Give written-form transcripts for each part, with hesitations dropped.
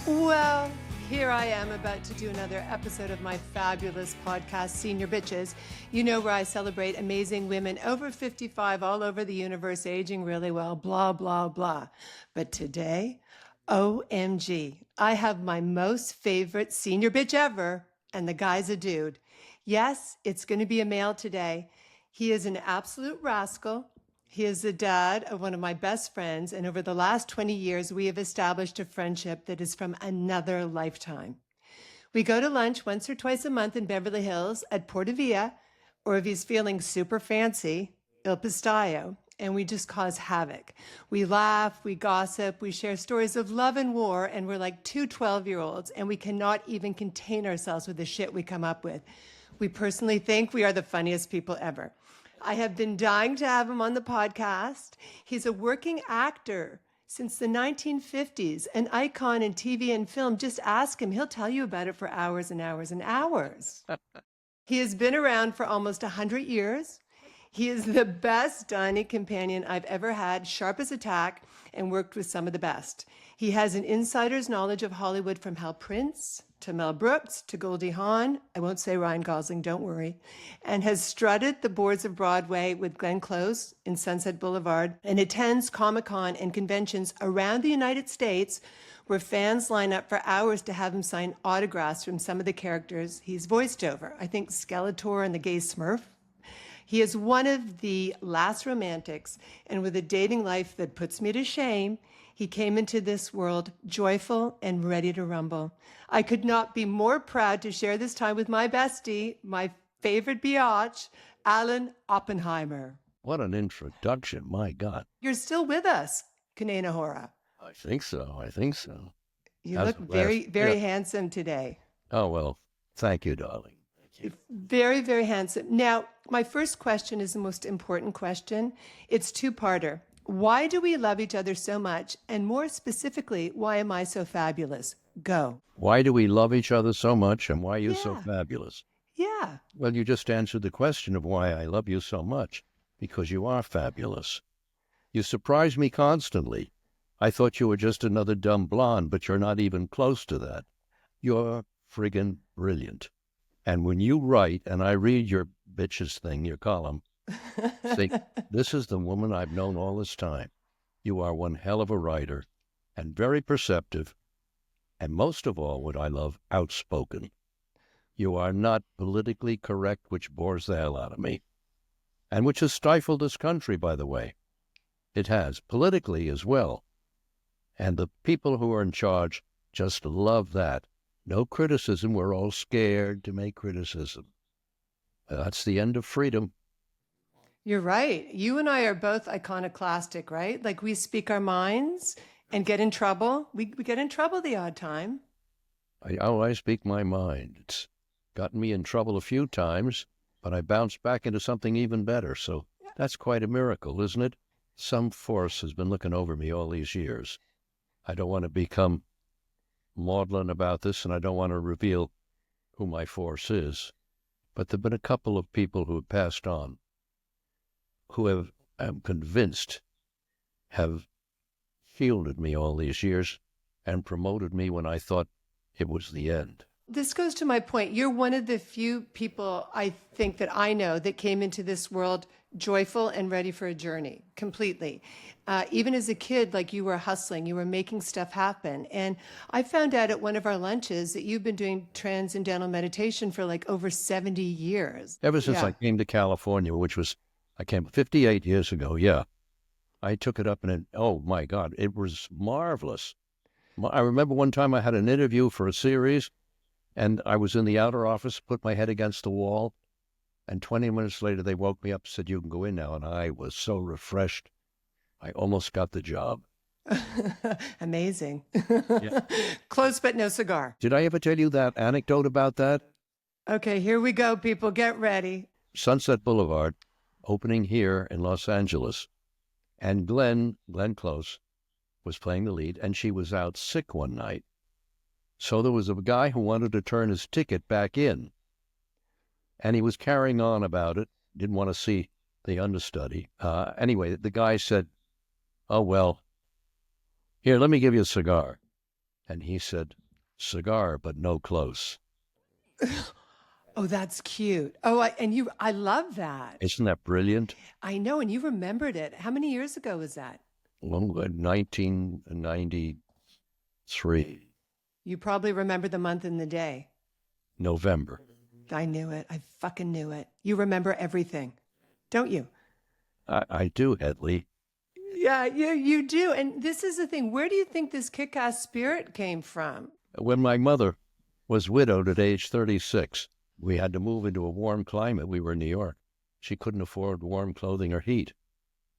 Well, here I am about to do another episode of my fabulous podcast, Senior Bitches. You know, where I celebrate amazing women over 55 all over the universe, aging really well, blah, blah, blah. But today, OMG, I have my most favorite senior bitch ever, and the guy's a dude. Yes, it's going to be a male today. He is an absolute rascal. He is the dad of one of my best friends, and over the last 20 years, we have established a friendship that is from another lifetime. We go to lunch once or twice a month in Beverly Hills at Portavia, or if he's feeling super fancy, Il Pistaio, and we just cause havoc. We laugh, we gossip, we share stories of love and war, and we're like two 12-year-olds, and we cannot even contain ourselves with the shit we come up with. We personally think we are the funniest people ever. I have been dying to have him on the podcast. He's a working actor since the 1950s, an icon in TV and film. Just ask him. He'll tell you about it for hours and hours and hours. He has been around for almost 100 years. He is the best dining companion I've ever had, sharp as a tack, and worked with some of the best. He has an insider's knowledge of Hollywood from Hal Prince to Mel Brooks to Goldie Hawn. I won't say Ryan Gosling, don't worry. And has strutted the boards of Broadway with Glenn Close in Sunset Boulevard and attends Comic-Con and conventions around the United States where fans line up for hours to have him sign autographs from some of the characters he's voiced over. I think Skeletor and the Gay Smurf. He is one of the last romantics, and with a dating life that puts me to shame, he came into this world joyful and ready to rumble. I could not be more proud to share this time with my bestie, my favorite biatch, Alan Oppenheimer. What an introduction, my God. You're still with us, Kanena Hora. I think so. You look very handsome today. Oh, well, thank you, darling. Thank you. Very, very handsome. Now, my first question is the most important question. It's two-parter. Why do we love each other so much? And more specifically, why am I so fabulous? Go. Why do we love each other so much, and why are you so fabulous? Yeah. Well, you just answered the question of why I love you so much, because you are fabulous. You surprise me constantly. I thought you were just another dumb blonde, but you're not even close to that. You're friggin' brilliant. And when you write, and I read your bitches thing, your column, think, this is the woman I've known all this time. You are one hell of a writer, and very perceptive, and most of all, what I love, outspoken. You are not politically correct, which bores the hell out of me, and which has stifled this country, by the way. It has, politically as well. And the people who are in charge just love that. No criticism. We're all scared to make criticism. That's the end of freedom. You're right. You and I are both iconoclastic, right? Like we speak our minds and get in trouble. We get in trouble the odd time. I speak my mind. It's gotten me in trouble a few times, but I bounced back into something even better. So that's quite a miracle, isn't it? Some force has been looking over me all these years. I don't want to become maudlin about this, and I don't want to reveal who my force is. But there have been a couple of people who have passed on, who have, I'm convinced, have shielded me all these years and promoted me when I thought it was the end. This goes to my point. You're one of the few people I think that I know that came into this world joyful and ready for a journey completely. Even as a kid, like you were hustling, you were making stuff happen. And I found out at one of our lunches that you've been doing transcendental meditation for like over 70 years. Ever since I came to California, I came 58 years ago, I took it up and oh my God, it was marvelous. I remember one time I had an interview for a series and I was in the outer office, put my head against the wall, and 20 minutes later they woke me up and said, you can go in now. And I was so refreshed. I almost got the job. Amazing. Close but no cigar. Did I ever tell you that anecdote about that? Okay, here we go, people. Get ready. Sunset Boulevard, opening here in Los Angeles. And Glenn Close, was playing the lead, and she was out sick one night. So there was a guy who wanted to turn his ticket back in. And he was carrying on about it, didn't want to see the understudy. Anyway, the guy said, oh, well, here, let me give you a cigar. And he said, cigar, but no close. Oh, that's cute. I love that. Isn't that brilliant? I know, and you remembered it. How many years ago was that? Well, 1993, You probably remember the month and the day. November. I knew it. I fucking knew it. You remember everything, don't you? I do, Hedley. Yeah, you do. And this is the thing. Where do you think this kick-ass spirit came from? When my mother was widowed at age 36, we had to move into a warm climate. We were in New York. She couldn't afford warm clothing or heat.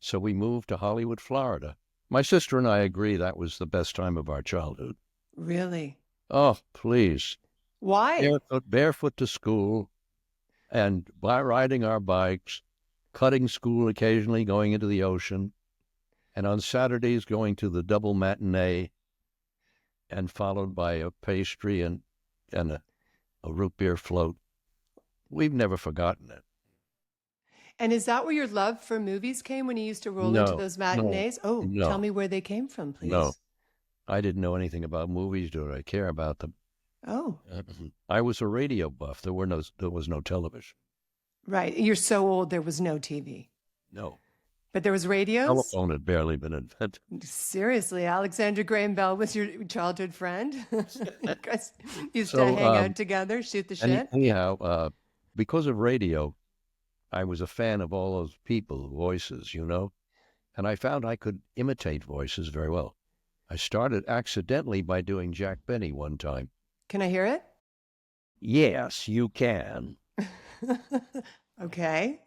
So we moved to Hollywood, Florida. My sister and I agree that was the best time of our childhood. Really? Oh, please. Why? Barefoot to school and by riding our bikes, cutting school occasionally, going into the ocean, and on Saturdays going to the double matinee and followed by a pastry and a root beer float. We've never forgotten it. And is that where your love for movies came when you used to roll into those matinees? No, Oh, tell me where they came from, please. No, I didn't know anything about movies, nor did I care about them. Oh. I was a radio buff. There was no television. Right. You're so old, there was no TV. No. But there was radios? Telephone had barely been invented. Seriously, Alexander Graham Bell was your childhood friend? You guys used to hang out together, shoot the shit? Anyhow, because of radio, I was a fan of all those people, voices, and I found I could imitate voices very well. I started accidentally by doing Jack Benny one time. Can I hear it? Yes, you can. Okay.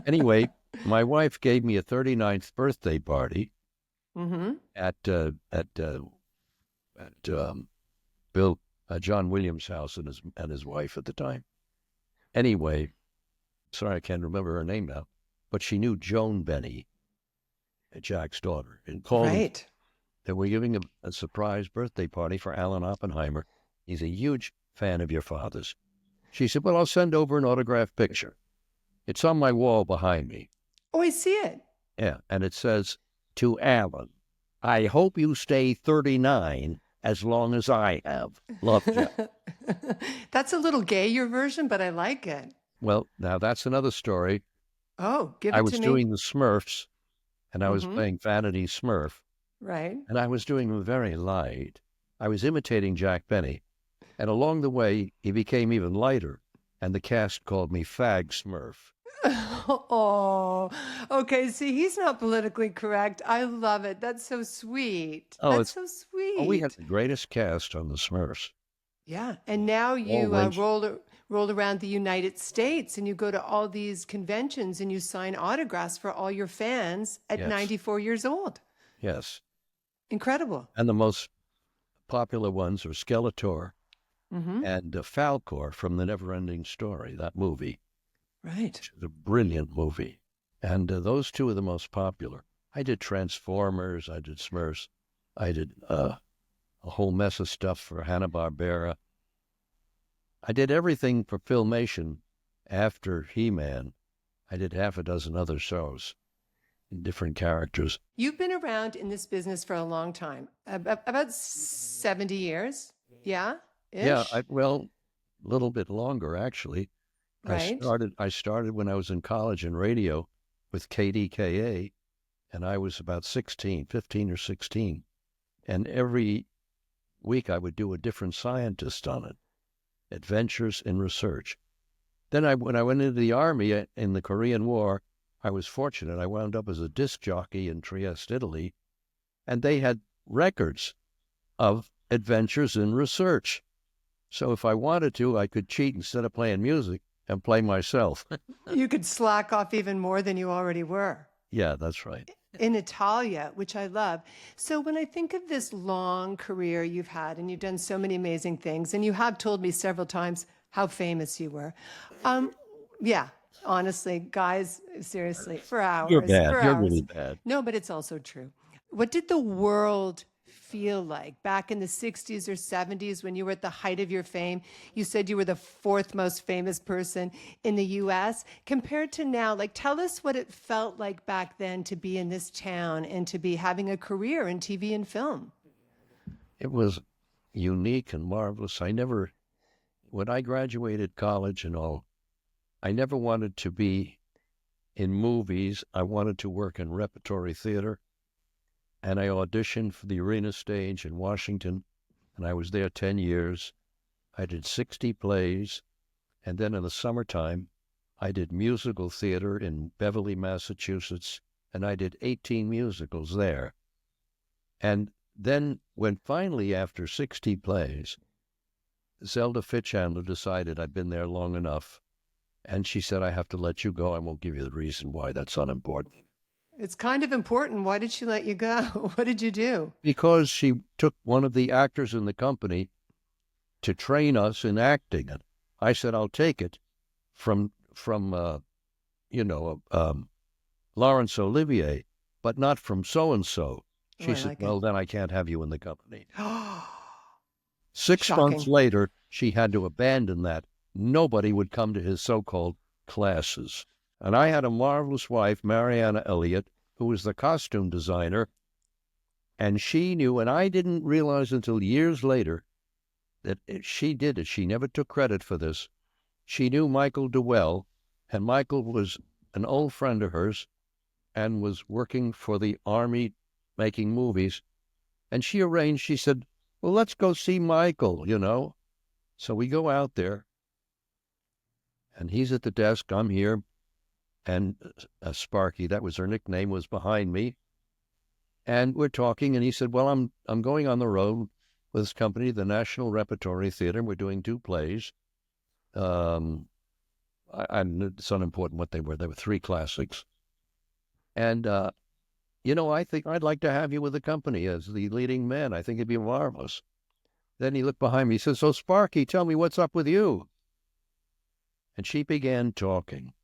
Anyway, my wife gave me a 39th birthday party Mm-hmm. at John Williams' house and his wife at the time. Anyway, sorry I can't remember her name now, but she knew Joan Benny, Jack's daughter, and called me. Right. That we're giving a surprise birthday party for Alan Oppenheimer. He's a huge fan of your father's. She said, well, I'll send over an autographed picture. It's on my wall behind me. Oh, I see it. Yeah, and it says, to Alan, I hope you stay 39 as long as I have. Love, Jack. That's a little gay, your version, but I like it. Well, now that's another story. Oh, give it to me. I was doing the Smurfs, and I was Mhm. playing Vanity Smurf, Right. and I was doing them very light. I was imitating Jack Benny, and along the way, he became even lighter, and the cast called me Fag Smurf. Oh, okay. See, he's not politically correct. I love it. That's so sweet. Oh, That's so sweet. Oh, we had the greatest cast on the Smurfs. Yeah. And now you range. roll around the United States and you go to all these conventions and you sign autographs for all your fans at Yes. 94 years old. Yes. Incredible. And the most popular ones are Skeletor Mm-hmm. and Falcor from The Never-Ending Story, that movie. Right. Which is a brilliant movie. And those two are the most popular. I did Transformers, I did Smurfs, I did a whole mess of stuff for Hanna-Barbera. I did everything for Filmation after He-Man. I did half a dozen other shows in different characters. You've been around in this business for a long time, about 70 years. Yeah? Ish? Yeah, a little bit longer, actually. Right. I started when I was in college in radio with KDKA, and I was about 15 or 16. And every week I would do a different scientist on it, adventures in research. Then when I went into the Army in the Korean War, I was fortunate. I wound up as a disc jockey in Trieste, Italy, and they had records of adventures in research. So if I wanted to, I could cheat instead of playing music and play myself. You could slack off even more than you already were. Yeah, that's right. In Italia, which I love. So when I think of this long career you've had, and you've done so many amazing things, and you have told me several times how famous you were. Yeah, honestly, guys, seriously, for hours. You're bad. For You're hours. really bad. No, but it's also true. What did the world feel like back in the 60s or 70s when you were at the height of your fame? You said you were the fourth most famous person in the US. Compared to now, like, tell us what it felt like back then to be in this town and to be having a career in TV and film. it was unique and marvelous. When I graduated college and all, I never wanted to be in movies. I wanted to work in repertory theater. And I auditioned for the Arena Stage in Washington, and I was there 10 years. I did 60 plays, and then in the summertime, I did musical theater in Beverly, Massachusetts, and I did 18 musicals there. And then when finally, after 60 plays, Zelda Fitchandler decided I'd been there long enough, and she said, I have to let you go. I won't give you the reason why. That's unimportant. It's kind of important. Why did she let you go? What did you do? Because she took one of the actors in the company to train us in acting. And I said, I'll take it from Laurence Olivier, but not from so-and-so. She said, well, then I can't have you in the company. 6 months later, she had to abandon that. Nobody would come to his so-called classes. And I had a marvelous wife, Mariana Elliott, who was the costume designer, and she knew, and I didn't realize until years later that she did it. She never took credit for this. She knew Michael Dewell, and Michael was an old friend of hers and was working for the Army making movies. And she said, well, let's go see Michael, So we go out there, and he's at the desk, I'm here, and Sparky, that was her nickname, was behind me. And we're talking, and he said, well, I'm going on the road with this company, the National Repertory Theater, and we're doing 2 plays. And it's unimportant what they were. They were 3 classics. And, I think I'd like to have you with the company as the leading man. I think it'd be marvelous. Then he looked behind me. He said, so, Sparky, tell me what's up with you. And she began talking.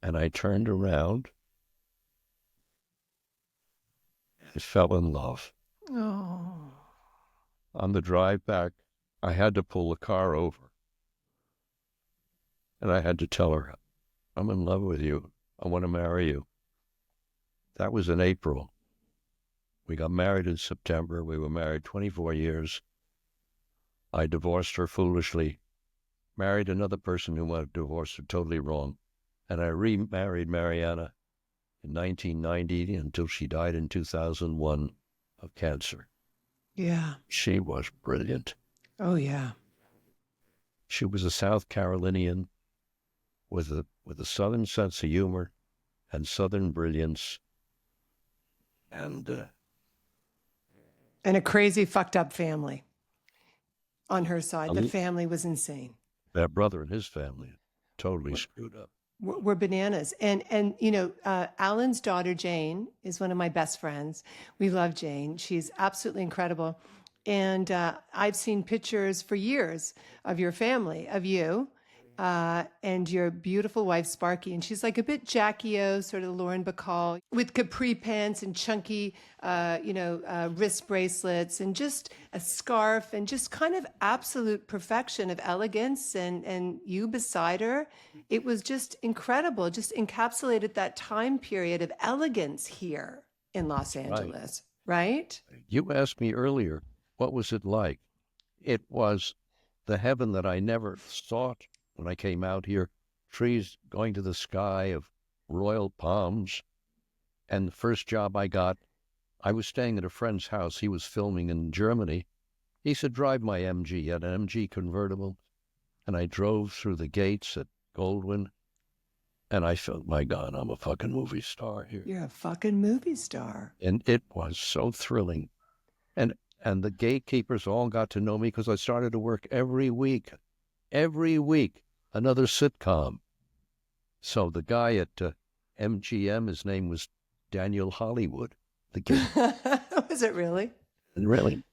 And I turned around and fell in love. Oh. On the drive back, I had to pull the car over. And I had to tell her, I'm in love with you. I want to marry you. That was in April. We got married in September. We were married 24 years. I divorced her foolishly, married another person who wanted to divorce her totally wrong. And I remarried Mariana in 1990 until she died in 2001 of cancer. Yeah. She was brilliant. Oh, yeah. She was a South Carolinian with a Southern sense of humor and Southern brilliance. And a crazy, fucked up family on her side. The family was insane. That brother and his family totally screwed up. We're bananas. And Alan's daughter, Jane, is one of my best friends. We love Jane. She's absolutely incredible. And I've seen pictures for years of your family, of you, and your beautiful wife, Sparky. And she's like a bit Jackie O, sort of Lauren Bacall, with capri pants and chunky, wrist bracelets and just a scarf and just kind of absolute perfection of elegance. And you beside her, it was just incredible, just encapsulated that time period of elegance here in Los Angeles, right? You asked me earlier, what was it like? It was the heaven that I never sought when I came out here, trees going to the sky of royal palms. And the first job I got, I was staying at a friend's house. He was filming in Germany. He said, drive my MG. He had an MG convertible. And I drove through the gates at Goldwyn. And I felt, my God, I'm a fucking movie star here. You're a fucking movie star. And it was so thrilling. And the gatekeepers all got to know me because I started to work every week, another sitcom. So the guy at MGM, his name was Daniel Hollywood. Was it really? Really.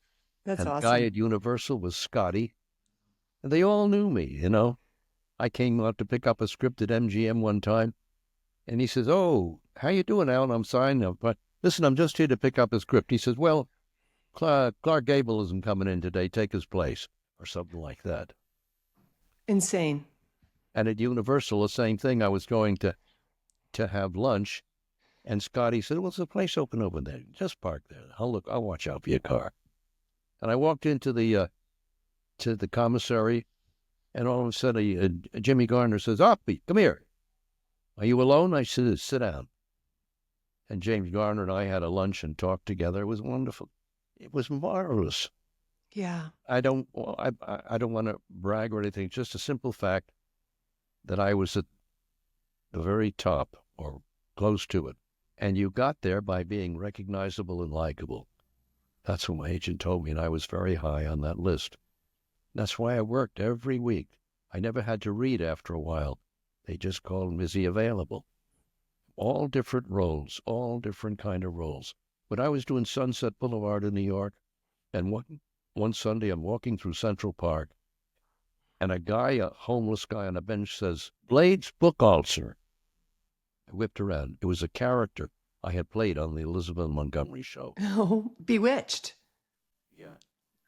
That's awesome. The guy at Universal was Scotty. And they all knew me, I came out to pick up a script at MGM one time. And he says, oh, how you doing, Alan? I'm fine. Listen, I'm just here to pick up a script. He says, well, Clark Gable isn't coming in today. Take his place. Or something like that. Insane. And at Universal, the same thing. I was going to have lunch. And Scotty said, well, there's a place open over there. Just park there. I'll watch out for your car. And I walked into the to the commissary, and all of a sudden, Jimmy Garner says, "Offbeat, come here. Are you alone?" I said, "Sit down." And James Garner and I had a lunch and talked together. It was wonderful. It was marvelous. Yeah. I don't want to brag or anything. It's just a simple fact that I was at the very top or close to it. And you got there by being recognizable and likable. That's what my agent told me, and I was very high on that list. That's why I worked every week. I never had to read after a while. They just called me, "Is he available?" All different roles, all different kind of roles. When I was doing Sunset Boulevard in New York, and one Sunday I'm walking through Central Park, and a homeless guy on a bench says, "Blade's book ulcer." I whipped around. It was a character I had played on the Elizabeth Montgomery show. Oh, Bewitched. Yeah.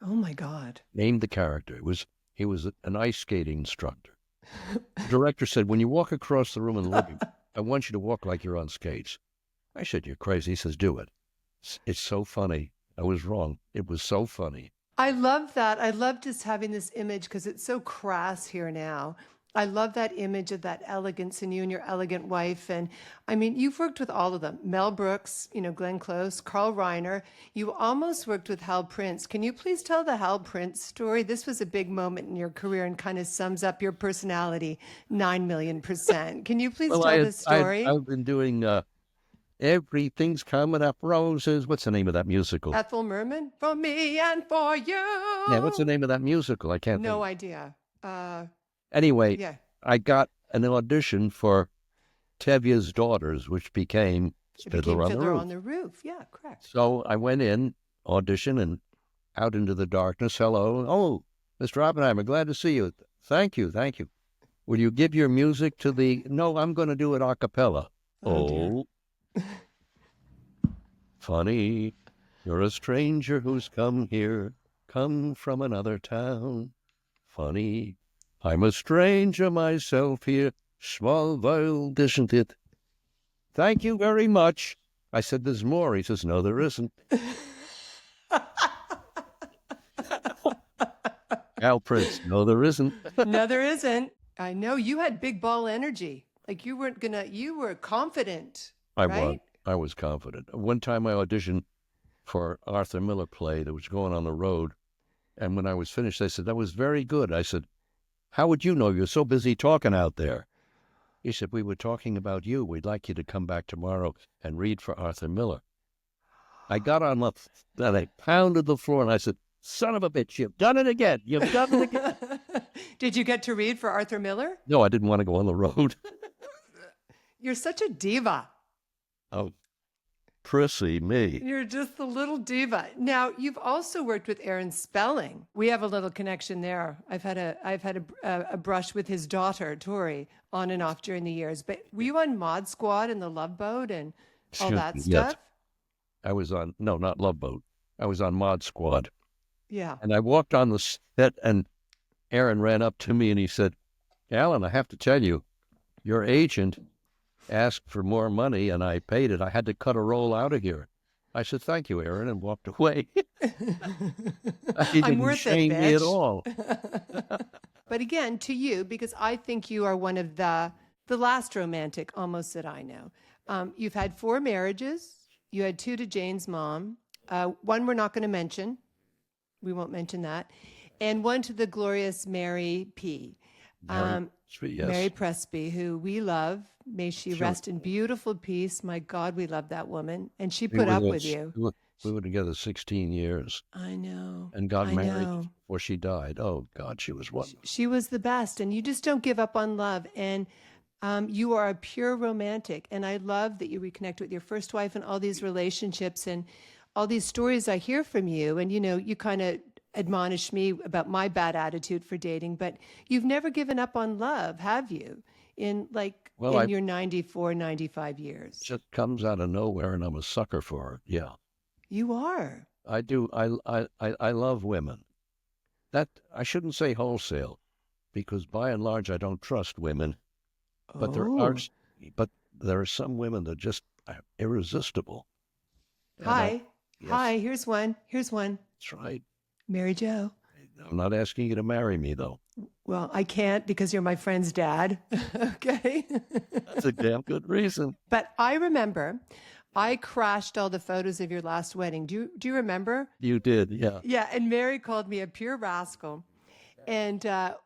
Oh my God. Named the character. He was an ice skating instructor. The director said, "When you walk across the room in the living, I want you to walk like you're on skates." I said, "You're crazy." He says, "Do it. It's so funny." I was wrong. It was so funny. I love that. I love just having this image because it's so crass here now. I love that image of that elegance in you and your elegant wife. And I mean, you've worked with all of them. Mel Brooks, Glenn Close, Carl Reiner. You almost worked with Hal Prince. Can you please tell the Hal Prince story? This was a big moment in your career and kind of sums up your personality 9,000,000%. Can you please Well, tell this story? I've been doing Everything's Coming Up Roses. What's the name of that musical? Ethel Merman, for me and for you. Yeah, what's the name of that musical? I can't No think. idea. Anyway, Yeah. I got an audition for Tevye's Daughters, which became It became Fiddler on the Fiddler Roof. on the Roof. Yeah, correct. So I went in, audition, and out into the darkness. "Hello. Oh, Mr. Oppenheimer, glad to see you." "Thank you, thank you. Will you give your music to the..." "No, I'm going to do it a cappella." Oh, dear. "Oh, funny. You're a stranger who's come here, come from another town. Funny. I'm a stranger myself here. Small world, isn't it? Thank you very much." I said, "There's more." He says, "No, there isn't." Al Prince, "No, there isn't." No, there isn't. I know you had big ball energy. Like you were confident, I was. right? I was confident. One time I auditioned for Arthur Miller play that was going on the road. And when I was finished, they said, "That was very good." I said, "How would you know? You're so busy talking out there." He said, "We were talking about you. We'd like you to come back tomorrow and read for Arthur Miller." I got on the, then I pounded the floor and I said, "Son of a bitch, you've done it again. You've done it again." Did you get to read for Arthur Miller? No, I didn't want to go on the road. You're such a diva. Oh, prissy me. You're just a little diva. Now, you've also worked with Aaron Spelling. We have a little connection there. I've had a brush with his daughter, Tori, on and off during the years. But were you on Mod Squad and the Love Boat and all Excuse that me, stuff? yes. I was on, no, not Love Boat. I was on Mod Squad. Yeah. And I walked on the set and Aaron ran up to me and he said, "Alan, I have to tell you, your agent asked for more money and I paid it. I had to cut a roll out of here." I said, "Thank you, Aaron," and walked away. He I'm didn't worth it, shame me at bitch. all. But again, to you, because I think you are one of the last romantic almost that I know. You've had 4 marriages. You had 2 to Jane's mom. One we're not going to mention. We won't mention that. And 1 to the glorious Mary P. Mary, sweet, yes. Mary Presby, who we love. May she Sure. rest in beautiful peace. My God, we love that woman. And she We put were up there- with you. We were together 16 years I know. and got I married know. before she died. Oh, God, she was wonderful. She was the best. And you just don't give up on love. And you are a pure romantic. And I love that you reconnect with your first wife and all these relationships and all these stories I hear from you. And, you kind of admonish me about my bad attitude for dating, but you've never given up on love, have you? In your 94, 95 years. It just comes out of nowhere and I'm a sucker for it. Yeah, You are. I do. I love women. That I shouldn't say wholesale because by and large I don't trust women. But Oh. there are some women that just are irresistible. And Hi. yes, Hi. Here's one. that's right. Mary Jo. I'm not asking you to marry me, though. Well, I can't because you're my friend's dad. Okay. That's a damn good reason. But I remember I crashed all the photos of your last wedding. Do you remember? You did, yeah. Yeah, and Mary called me a pure rascal. And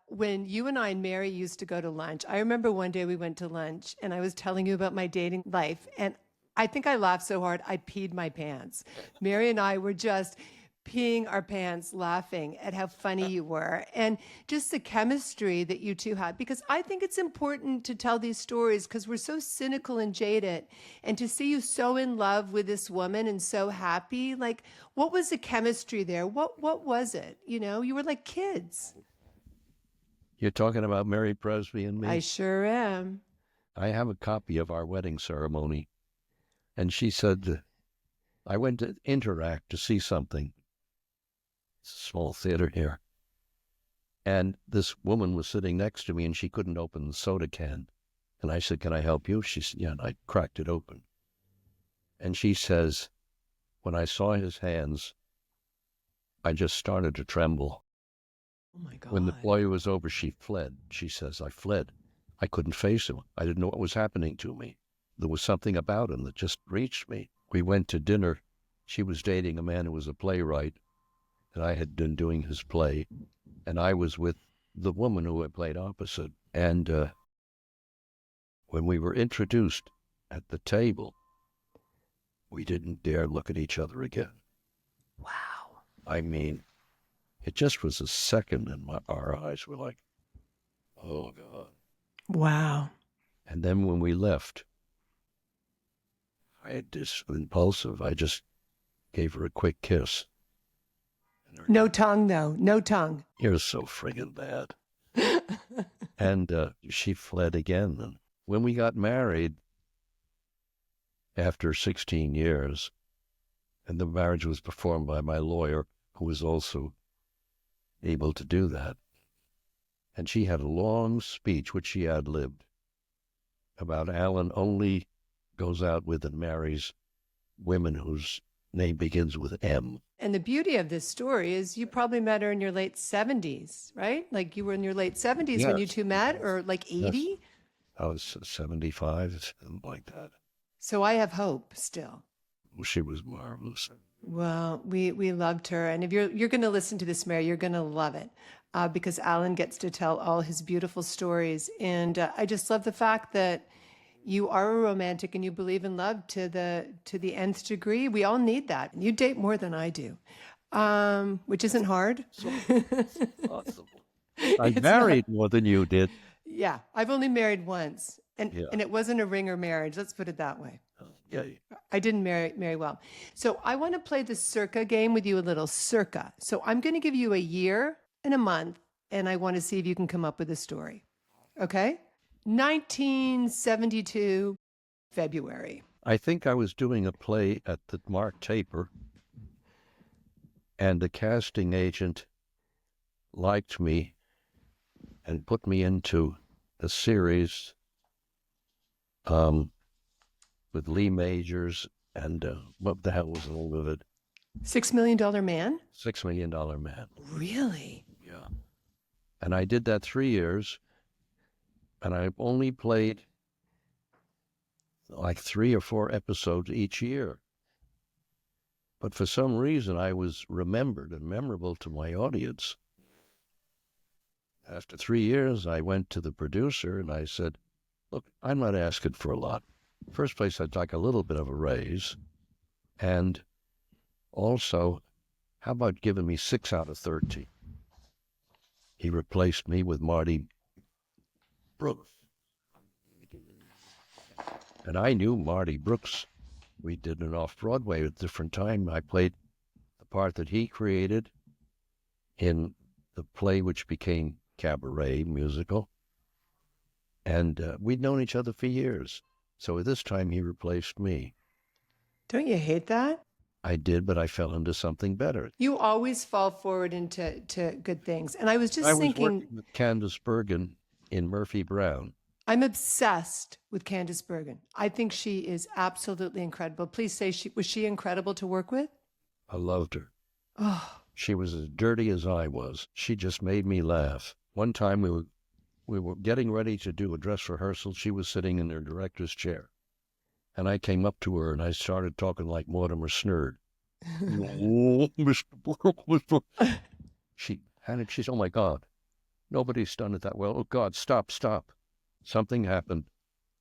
when you and I and Mary used to go to lunch, I remember one day we went to lunch and I was telling you about my dating life. And I think I laughed so hard, I peed my pants. Mary and I were just peeing our pants laughing at how funny you were and just the chemistry that you two had. Because I think it's important to tell these stories because we're so cynical and jaded. And to see you so in love with this woman and so happy, like, what was the chemistry there? What was it? You know, you were like kids. You're talking about Mary Presby and me? I sure am. I have a copy of our wedding ceremony. And she said, I went to Interact to see something. It's a small theater here. And this woman was sitting next to me and she couldn't open the soda can. And I said, can I help you? She said, yeah, and I cracked it open. And she says, when I saw his hands, I just started to tremble. Oh my God. When the play was over, she fled. She says, I fled. I couldn't face him. I didn't know what was happening to me. There was something about him that just reached me. We went to dinner. She was dating a man who was a playwright, and I had been doing his play. And I was with the woman who I played opposite. And when we were introduced at the table, we didn't dare look at each other again. Wow. I mean, it just was a second, and our eyes were like, oh, God. Wow. And then when we left, I had this impulsive, I just gave her a quick kiss. No tongue, though. No tongue. You're so friggin' bad. And she fled again. And when we got married, after 16 years, and the marriage was performed by my lawyer, who was also able to do that. And she had a long speech, which she ad-libbed, about Alan only goes out with and marries women whose name begins with M. And the beauty of this story is you probably met her in your late 70s, right? Like you were in your late 70s when you two met, or like 80? Yes. I was 75, something like that. So I have hope still. She was marvelous. Well, we loved her. And if you're going to listen to this, Mary, you're going to love it because Alan gets to tell all his beautiful stories. And I just love the fact that you are a romantic and you believe in love to the nth degree. We all need that. You date more than I do, which isn't hard. Possible. I married more than you did. Yeah, I've only married once, and it wasn't a ringer marriage. Let's put it that way. Yeah. I didn't marry well. So I want to play the circa game with you a little. Circa. So I'm going to give you a year and a month, and I want to see if you can come up with a story. Okay? 1972, February. I think I was doing a play at the Mark Taper, and the casting agent liked me and put me into a series with Lee Majors and what the hell was the name of it? $6 Million Man? $6 Million Man. Really? Yeah. And I did that 3 years, and I only played like 3 or 4 episodes each year. But for some reason, I was remembered and memorable to my audience. After 3 years, I went to the producer and I said, look, I'm not asking for a lot. First place, I'd like a little bit of a raise. And also, how about giving me 6 out of 13? He replaced me with Marty Brooks. And I knew Marty Brooks. We did an off-Broadway at a different time. I played the part that he created in the play which became Cabaret musical. And we'd known each other for years. So at this time, he replaced me. Don't you hate that? I did, but I fell into something better. You always fall forward into good things. And I was just thinking... I was working with Candice Bergen in Murphy Brown. I'm obsessed with Candice Bergen. I think she is absolutely incredible. Please say, was she incredible to work with? I loved her. Oh, She was as dirty as I was. She just made me laugh. One time we were getting ready to do a dress rehearsal. She was sitting in her director's chair. And I came up to her and I started talking like Mortimer Snerd. Oh, Mr. Mr. She had it. She's, oh my God, nobody's done it that well. Oh God, stop. Something happened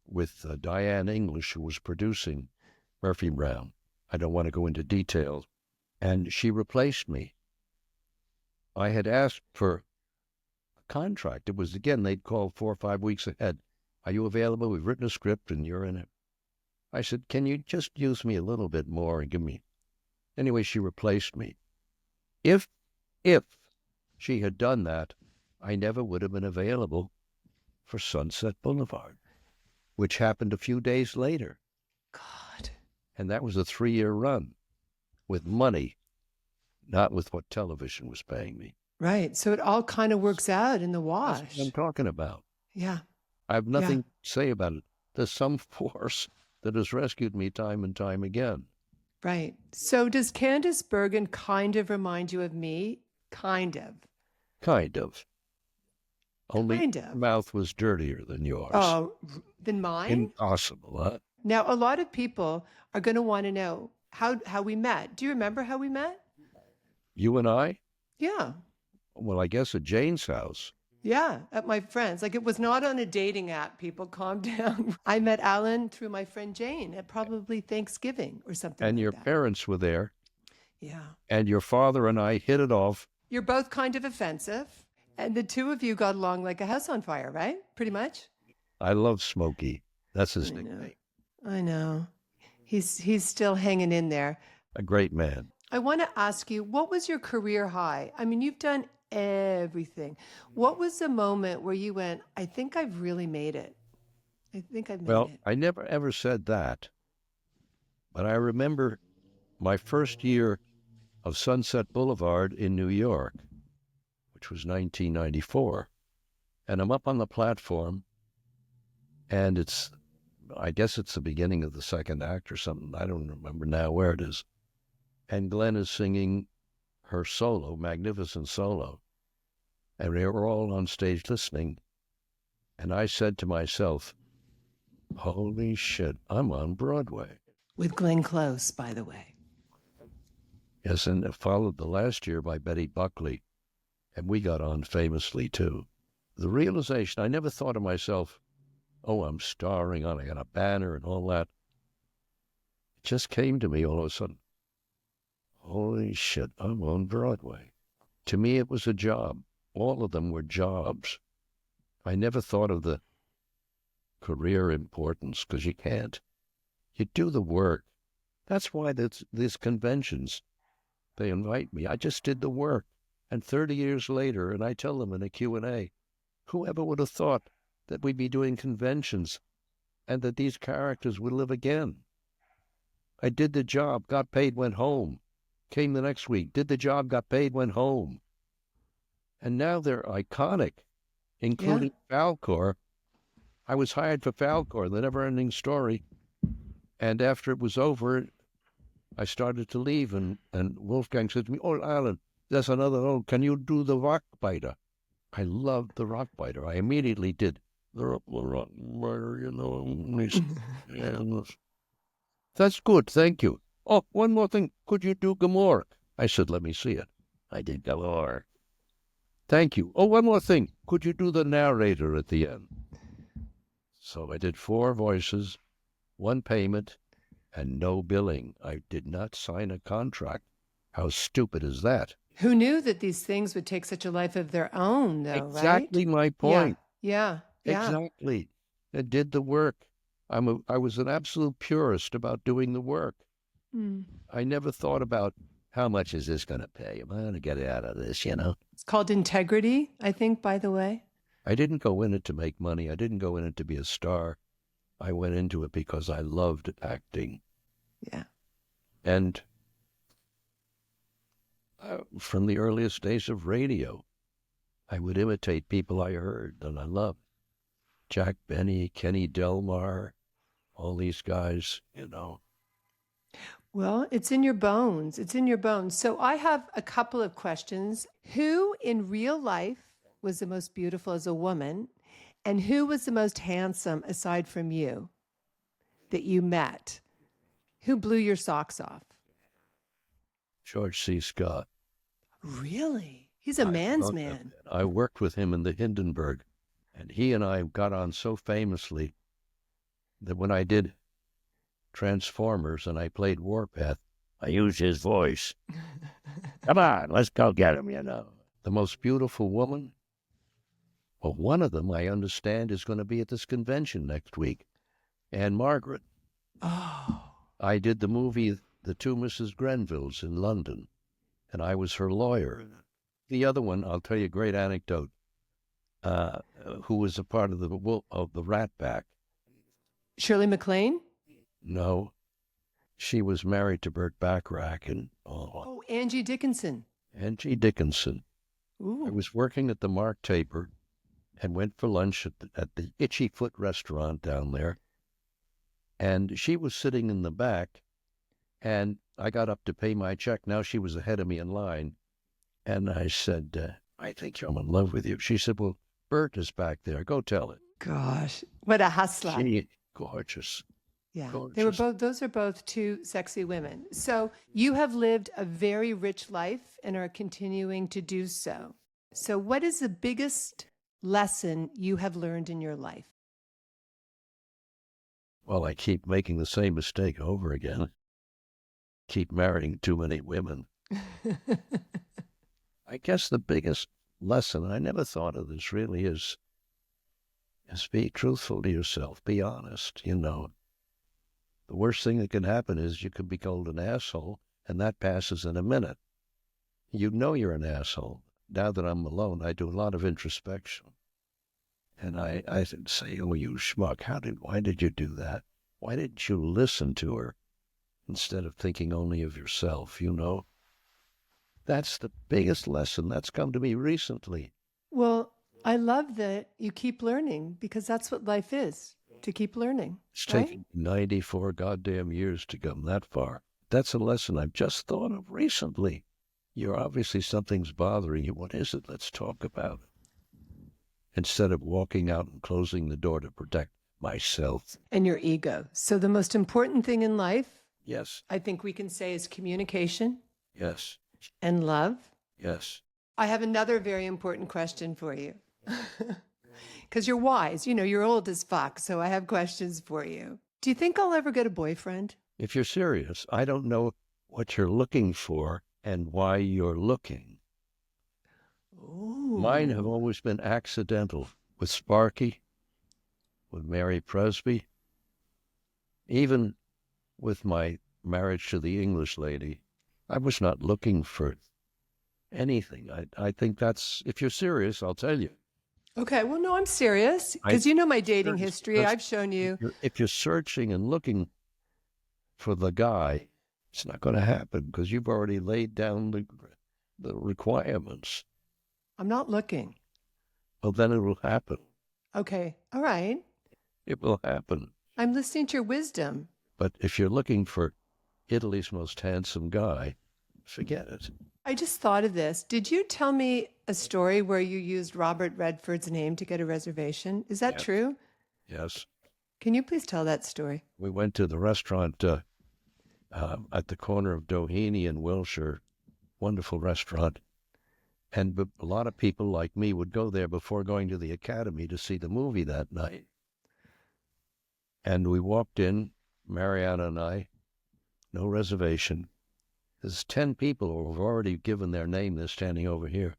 with Diane English, who was producing Murphy Brown. I don't want to go into details. And she replaced me. I had asked for a contract. It was, again, they'd call 4 or 5 weeks ahead. Are you available? We've written a script and you're in it. I said, can you just use me a little bit more and give me... Anyway, she replaced me. If she had done that, I never would have been available for Sunset Boulevard, which happened a few days later. God. And that was a 3-year run with money, not with what television was paying me. Right. So it all kind of works out in the wash. That's what I'm talking about. Yeah. I have nothing to say about it. There's some force that has rescued me time and time again. Right. So does Candice Bergen kind of remind you of me? Kind of. Kind of. Only Kind of. mouth was dirtier than yours. Oh, than mine? Impossible, huh? Now, a lot of people are going to want to know how we met. Do you remember how we met? You and I? Yeah. Well, I guess at Jane's house. Yeah, at my friend's. Like, it was not on a dating app, people. Calm down. I met Alan through my friend Jane at probably Thanksgiving or something And like your that. parents were there. Yeah. And your father and I hit it off. You're both kind of offensive. And the two of you got along like a house on fire, right? Pretty much? I love Smokey. That's his nickname. I know. He's still hanging in there. A great man. I want to ask you, what was your career high? I mean, you've done everything. What was the moment where you went, I think I've really made it? I think I've made it. Well, I never ever said that. But I remember my first year of Sunset Boulevard in New York, which was 1994. And I'm up on the platform, and I guess it's the beginning of the second act or something. I don't remember now where it is. And Glenn is singing her solo, magnificent solo. And we were all on stage listening. And I said to myself, holy shit, I'm on Broadway. With Glenn Close, by the way. Yes, and it followed the last year by Betty Buckley. And we got on famously, too. The realization, I never thought of myself, oh, I'm starring on, I got a banner and all that. It just came to me all of a sudden. Holy shit, I'm on Broadway. To me, it was a job. All of them were jobs. I never thought of the career importance, because you can't. You do the work. That's why these conventions, they invite me. I just did the work. And 30 years later, and I tell them in a Q&A, whoever would have thought that we'd be doing conventions and that these characters would live again? I did the job, got paid, went home. Came the next week, did the job, got paid, went home. And now they're iconic, including Falcor. I was hired for Falcor, the never-ending story. And after it was over, I started to leave, and Wolfgang said to me, oh, Alan, there's another role. Can you do the Rockbiter? I loved the Rockbiter. I immediately did the Rockbiter, you know. That's good, thank you. Oh, one more thing. Could you do Gomorrah? I said, let me see it. I did Gomorrah. Thank you. Oh, one more thing. Could you do the narrator at the end? So I did 4 voices, 1 payment, and no billing. I did not sign a contract. How stupid is that? Who knew that these things would take such a life of their own, though, Exactly right? my point. Yeah. Exactly. I did the work. I was an absolute purist about doing the work. I never thought about how much is this going to pay? Am I going to get out of this, you know? It's called integrity, I think, by the way. I didn't go in it to make money. I didn't go in it to be a star. I went into it because I loved acting. Yeah. And from the earliest days of radio, I would imitate people I heard and I loved. Jack Benny, Kenny Delmar, all these guys, you know. Well, it's in your bones. It's in your bones. So I have a couple of questions. Who in real life was the most beautiful as a woman? And who was the most handsome aside from you that you met? Who blew your socks off? George C. Scott. Really? He's a I man's love that man. man. I worked with him in the Hindenburg, and he and I got on so famously that when I did Transformers and I played Warpath, I used his voice. Come on, let's go get him, you know. The most beautiful woman? Well, one of them, I understand, is going to be at this convention next week. And Margaret. Oh, I did the movie The Two Mrs. Grenvilles in London, and I was her lawyer. The other one, I'll tell you a great anecdote, who was a part of the Rat Pack. Shirley MacLaine? No, she was married to Burt Bacharach and Oh, Angie Dickinson. Angie Dickinson. I Ooh. was working at the Mark Taper and went for lunch at the Itchy Foot restaurant down there. And she was sitting in the back, and I got up to pay my check. Now she was ahead of me in line. And I said, I think I'm in love with you. She said, well, Bert is back there. Go tell it. Gosh, what a hustler. She, gorgeous. Yeah, Gorgeous. those are both two sexy women. So you have lived a very rich life and are continuing to do so. So what is the biggest lesson you have learned in your life? Well, I keep making the same mistake over again. Keep marrying too many women. I guess the biggest lesson, I never thought of this really, is be truthful to yourself. Be honest, you know. The worst thing that can happen is you could be called an asshole, and that passes in a minute. You know you're an asshole. Now that I'm alone, I do a lot of introspection. And I say, oh, you schmuck, why did you do that? Why didn't you listen to her instead of thinking only of yourself, you know? That's the biggest lesson that's come to me recently. Well, I love that you keep learning because that's what life is, to keep learning. It's right? taken 94 goddamn years to come that far. That's a lesson I've just thought of recently. You're obviously something's bothering you. What is it? Let's talk about it. Instead of walking out and closing the door to protect myself. And your ego. So the most important thing in life, Yes. I think we can say, is communication Yes. and love. Yes. I have another very important question for you. Because you're wise, you know, you're old as fuck. So I have questions for you. Do you think I'll ever get a boyfriend? If you're serious, I don't know what you're looking for and why you're looking. Ooh. Mine have always been accidental, with Sparky, with Mary Presby, even with my marriage to the English lady. I was not looking for anything. I think that's, if you're serious, I'll tell you. Okay, well, no, I'm serious because you know my dating history. I've shown you. If you're searching and looking for the guy, it's not going to happen because you've already laid down the requirements. I'm not looking. Well, then it will happen. Okay, all right. It will happen. I'm listening to your wisdom. But if you're looking for Italy's most handsome guy, forget it. I just thought of this. Did you tell me a story where you used Robert Redford's name to get a reservation? Is that true? Yes. Can you please tell that story? We went to the restaurant at the corner of Doheny and Wilshire. Wonderful restaurant. And a lot of people like me would go there before going to the Academy to see the movie that night. And we walked in, Mariana and I, no reservation. There's 10 people who have already given their name. They're standing over here.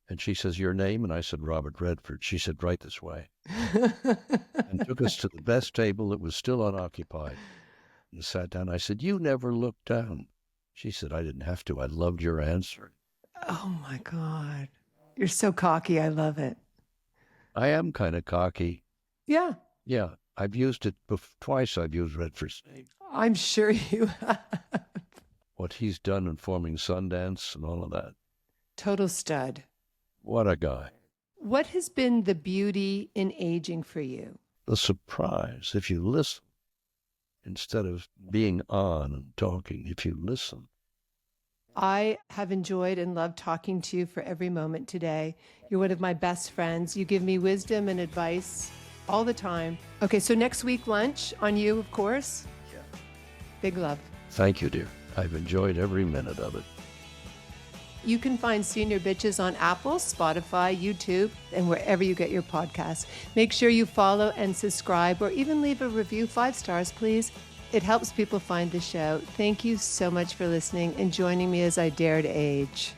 And she says, your name? And I said, Robert Redford. She said, right this way. And took us to the best table that was still unoccupied. And sat down. I said, you never looked down. She said, I didn't have to. I loved your answer. Oh, my God. You're so cocky. I love it. I am kind of cocky. Yeah. Yeah. I've used it twice. I've used Redford's name. I'm sure you have. What he's done in forming Sundance and all of that. Total stud. What a guy. What has been the beauty in aging for you? The surprise, if you listen, instead of being on and talking, if you listen. I have enjoyed and loved talking to you for every moment today. You're one of my best friends. You give me wisdom and advice all the time. Okay, so next week, lunch on you, of course. Yeah. Big love. Thank you, dear. I've enjoyed every minute of it. You can find Senior Bitches on Apple, Spotify, YouTube, and wherever you get your podcasts. Make sure you follow and subscribe, or even leave a review, 5 stars, please. It helps people find the show. Thank you so much for listening and joining me as I dare to age.